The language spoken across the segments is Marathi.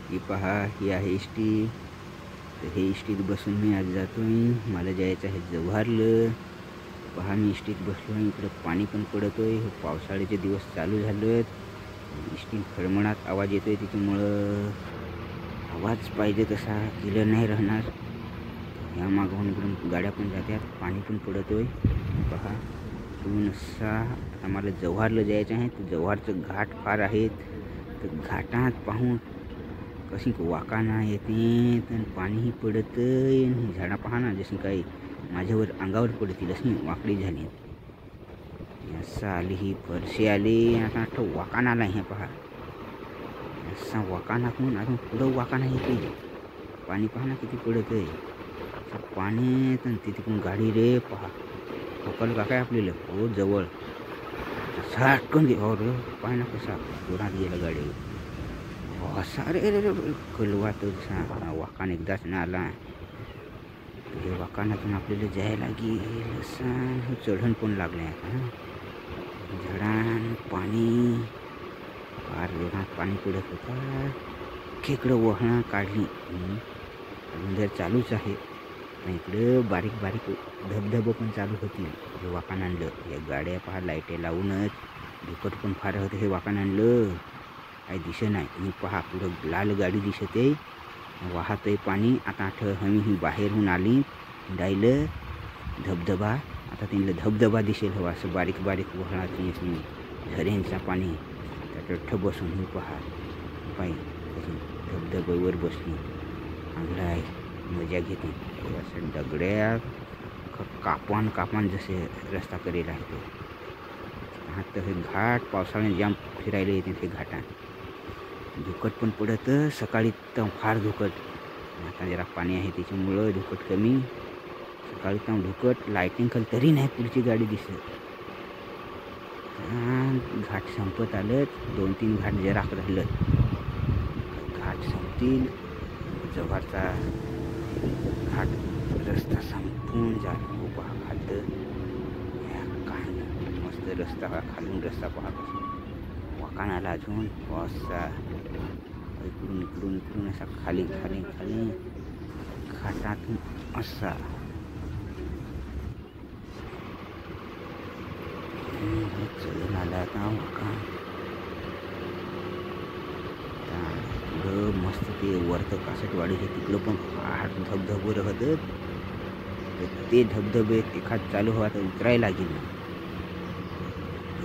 ही पहा, ही आहे एस टी. तर हे एस टीत बसून मी आज जातोय. मला जायचं आहे जव्हारला. पहा, मी एस टीत बसलोय. इकडं पाणी पण पडतोय. हे पावसाळ्याचे दिवस चालू झालेत. एस टी खळमळाट आवाज येतोय, त्याच्यामुळं आवाज पाहिजे तसा क्लिअर नाही राहणार. ह्या मागून इकडून गाड्या पण जात्यात, पाणी पण पडतोय. पहा, इकडून असा आम्हाला जव्हारला जायचं आहे. तर जव्हारचं घाट फार आहेत. तर घाटात पाहून कशी वाकाना येते, तर पाणीही पडतंय. आणि झाडा पहा ना, जशी काही माझ्यावर अंगावर पडतील अशी वाकडी झाली. असं आली ही फरशी आली. आता आठवं वाकाना आला. हे पहा, असा वाकानातून अजून पुढं वाकाना येते. पाणी पहा ना किती पडतंय. पाणी तर तिथून गाडी रे. पहा, ठोकल का काय आपल्याला हो जवळ. साटकन घे. हो रे, पाय ना कसा जोरात गेला गाडी. असा रे रे रे कलवा तर वाकान एकदाच ना आला. हे वाकानातून आपल्याला जायला लागेल. असं चढण पण लागले आता. झाडान पाणी फार जोरात पाणी पडत होता. खेकडं वहणं काढली. अजून जर चालूच आहे. इकडं बारीक बारीक धबधबं पण चालू होती. हे वाकान आणलं. या गाड्या पहा लाईटे लावूनच धुकट पण फार होते. हे वाकान आणलं काही दिसत नाही. आणि पहा पुढं लाल गाडी दिसते, वाहत आहे पाणी. आता हमी ही बाहेरून आली. डायलं धबधबा. आता त्यांना धबधबा दिसेल हवा. असं बारीक बारीक वहणाची झऱ्यांचा पाणी त्याच्यात बसून मी पहा पायी धबधब्यावर बसली. चांगलं आहे, मजा घेते. असं दगड्या कापान कापान जसे रस्ता करेल आहे तो. आता हे घाट पावसाळ्यात जाम फिरायला येते ते घाटात. धुकट पण पडत. सकाळी तर फार धुकट. आता जरा पाणी आहे त्याच्यामुळं धुकट कमी. सकाळी तर धुकट. लाईटिंग खाली तरी नाही पुढची गाडी दिसत. घाट संपत आलं. 2-3 घाट जरा राहिलं. घाट संपतील. जव्हारचा घाट रस्ता संपून जाईल. खूप खात काय मस्त रस्ता. खालून रस्ता पहा कसा वाकानाला अजून असा इकडून इकडून इकडून असा खाली खाली खाली घाटातून असा चढून आला आता वाकान. पुढं मस्त ते वरतं कासटवाडी हे तिकडं पण फार धबधबे राहतात. तर ते धबधबे एखाद चालू व्हा तर उतरायला लागेल.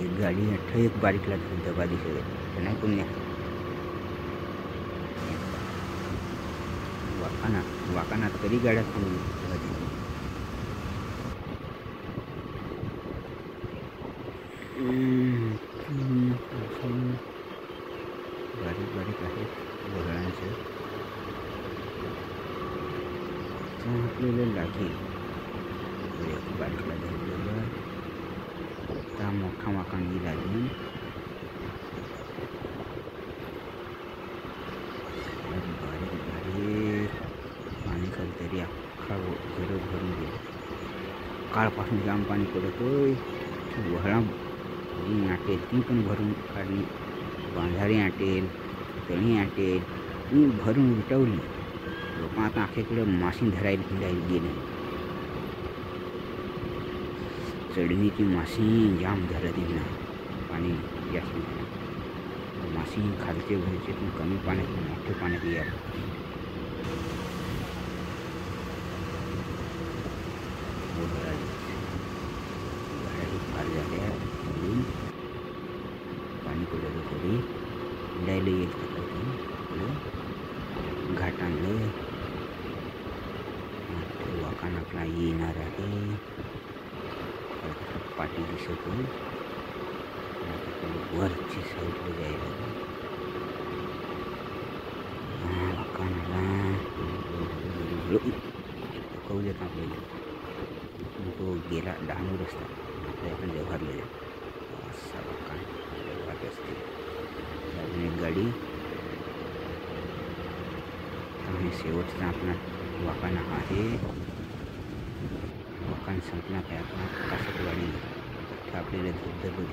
एक गाडी एक बारीकला धबधबा दिसत नाही पण वाकानात कधी गाड्या थांबून बारीक बारीक आहेत वगळांचं. आपल्याला लागेल बारीकला धबधबा. आता मोठा वाकान येईल अजून. बारीक बारीक पाणी खाली तरी अख्खा घर भरून गेलं. काळपासून जाम पाणी पडतोय. वहळा आटेल ती पण भरून काढली. बांधारी आटेल, तणी आटेल, ती भरून उठवली. लोक आता अखेकडे माशी धरायला फिरायला गेले. चढणीची माशी जाम धरत ना. पाणी जास्त माशी खालचे भरचे पण कमी पाण्यात मोठे पाण्यात यायला. गाड्या फार झाल्या. पाणी पडलं तरी डायला येत होतं. घाट आणलं. वाकान आपला येणार आहे. पाठी दिसत वरची साईडला जायला वाकानाला कळू देत आपल्याला. तो गेला डहाणू रस्ता आपल्या आपण जव्हारला जाऊ. असा वाकान जव्हार असते. अजून एक गाडी. आणि शेवटचा आपला वाकान आहे. वाकान संपला काय आपला कासटवाडी. आपल्याला धबधबा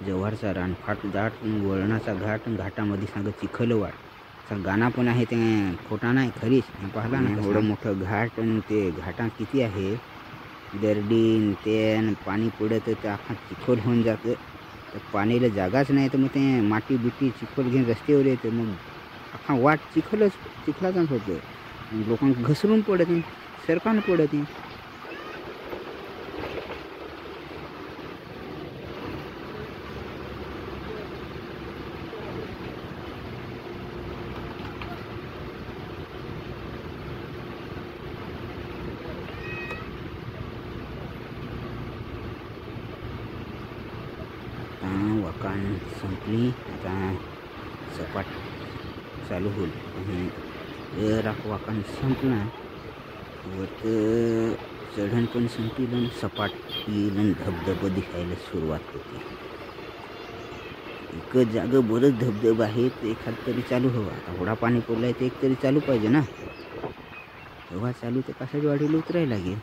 जव्हारचा रानफाट दाट वळणाचा घाट. घाटामध्ये सांगत चिखलवाड. त्याचा गाणं पण आहे ते खोटा नाही खरीच पाहिला ना एवढं मोठं घाट आणि ते घाटात किती आहे दरडी ते पाणी पडत ते अख्खा चिखल होऊन जातं तर पाणीला जागाच नाही तर मग ते माती बिटी चिखल घेऊन रस्त्यावर येते मग अख्खा वाट चिखलाचाच होतं लोकांना घसरून पडत नाही सरकानं पडत नाही वाकाण संपली आता सपाट चालू होईल जर वाकाण संपला वर चढण पण संपली आणि सपाट येईल आणि धबधबा दिसायला सुरुवात होते एक जागा बरंच धबधबा आहेत एखाद तरी चालू हवा आता होडा पाणी पडलाय ते एक तरी चालू पाहिजे ना हवा चालू तर कशाची वाढीला उतरायला लागेल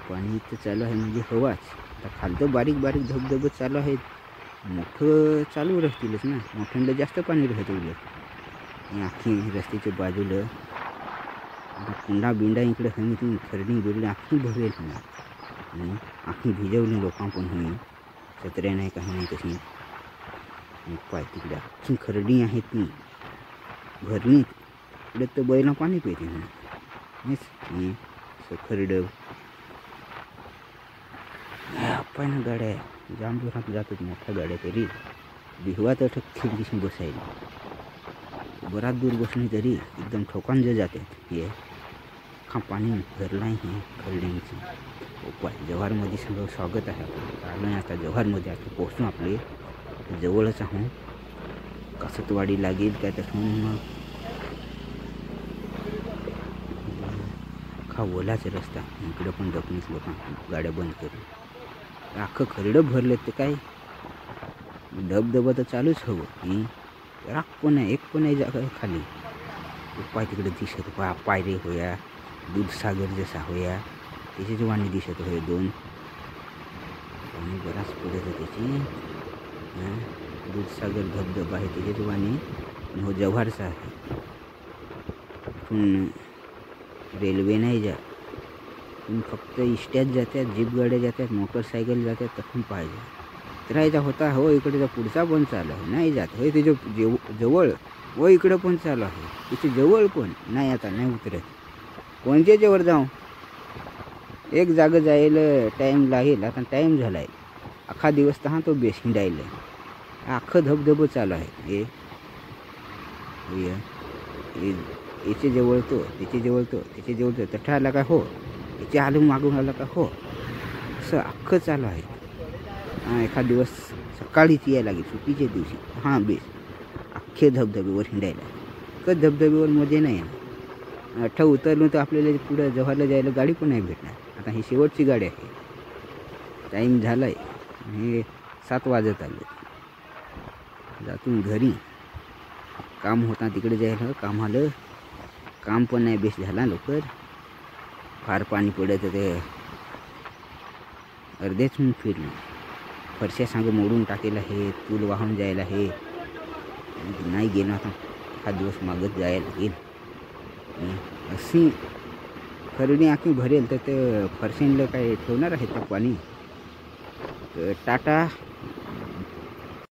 पाणी इथं चालू आहे म्हणजे हवाच आता खालतं बारीक बारीक धबधबे चालू आहेत मोठं चालू राहतीलच ना मोठ्यांना जास्त पाणी राहतं उलट आखी रस्त्याच्या बाजूला कुंडा बिंडा इकडे हमी खरडी बिरडी आखी भरेल ना आखी भिजवली लोकां पण हमी सत्र्या नाही काही नाही तशी पाय तिकडे आखी खरडी आहेत ती भरली इकडे तर बैला पाणी पिते ना खरडं आपण गाड्या जाम जोरात जातात मोठ्या गाड्या तरी भिवा तर खिडकीशी बसायला बराच दूर बसली तरी एकदम ठोकान जे जातात हे खा पाणी भरलं आहे खरड्यांचं उपाय जव्हारमध्ये सगळं स्वागत आहे आपलं आलं आता जव्हारमध्ये आता पोहोचून आपले जवळच आहो कासतवाडी लागेल काय तर मग खा ओलाच रस्ता इकडं पण दखनीच लोक गाड्या बंद करून अख्खं खरडं भरलं तर काय धबधबा तर चालूच हवं राख पण आहे एक पण आहे जागा खाली पाय तिकडे दिसत पायरे होया दूधसागर जसा होया त्याचीच वाणी दिसत होय दोन पाणी बराच पडत आहे त्याची दूधसागर धबधबा आहे त्याचीच वाणी हो जव्हारचा आहे पण रेल्वे नाही जा पण फक्त इष्ट्यात जातात जीप गाड्या जातात मोटरसायकल जातात तखून पाहिजे राहायचा होता हो इकडे पुढचा पण चालू आहे नाही जात होय त्याच्या जवळ व इकडं पण चालू आहे त्याच्या जवळ पण नाही आता नाही उतरत कोणत्या जवळ जाऊ एक जागा जायला टाईम लागेल आता टाईम झाला आहे अख्खा दिवस तर तो बेस हिंडायला अख्खं धबधबं चालू आहे याचे जवळ तो त्याचे जवळ तो त्याचे जवळ तो तठा आला का हो याचे आलू मागून आला का हो असं अख्खं चालू आहे एखाद दिवस सकाळीच यायला लागेल सुट्टीच्या दिवशी हां बेस अख्खे धबधब्यावर हिंडायला का धबधब्यावर मजा नाही आहे अठ्ठा उतरलो तर आपल्याला पुढं जव्हारला जायला गाडी पण नाही भेटणार आता ही शेवटची गाडी आहे टाईम झाला आहे हे 7 वाजत आलं जातून घरी काम होता तिकडे जायला काम आलं काम पण नाही बेस झाला लवकर फार पाणी पडत ते अर्धेच म्हणून फिरलो फरशा सांग मोडून टाकेला हे पूल वाहून जायला हे नाही गेलो आता हा दिवस मागत जायला लागेल अशी खरडी आखी भरेल तर ते फरशींला काय ठेवणार आहे ते पाणी तर टाटा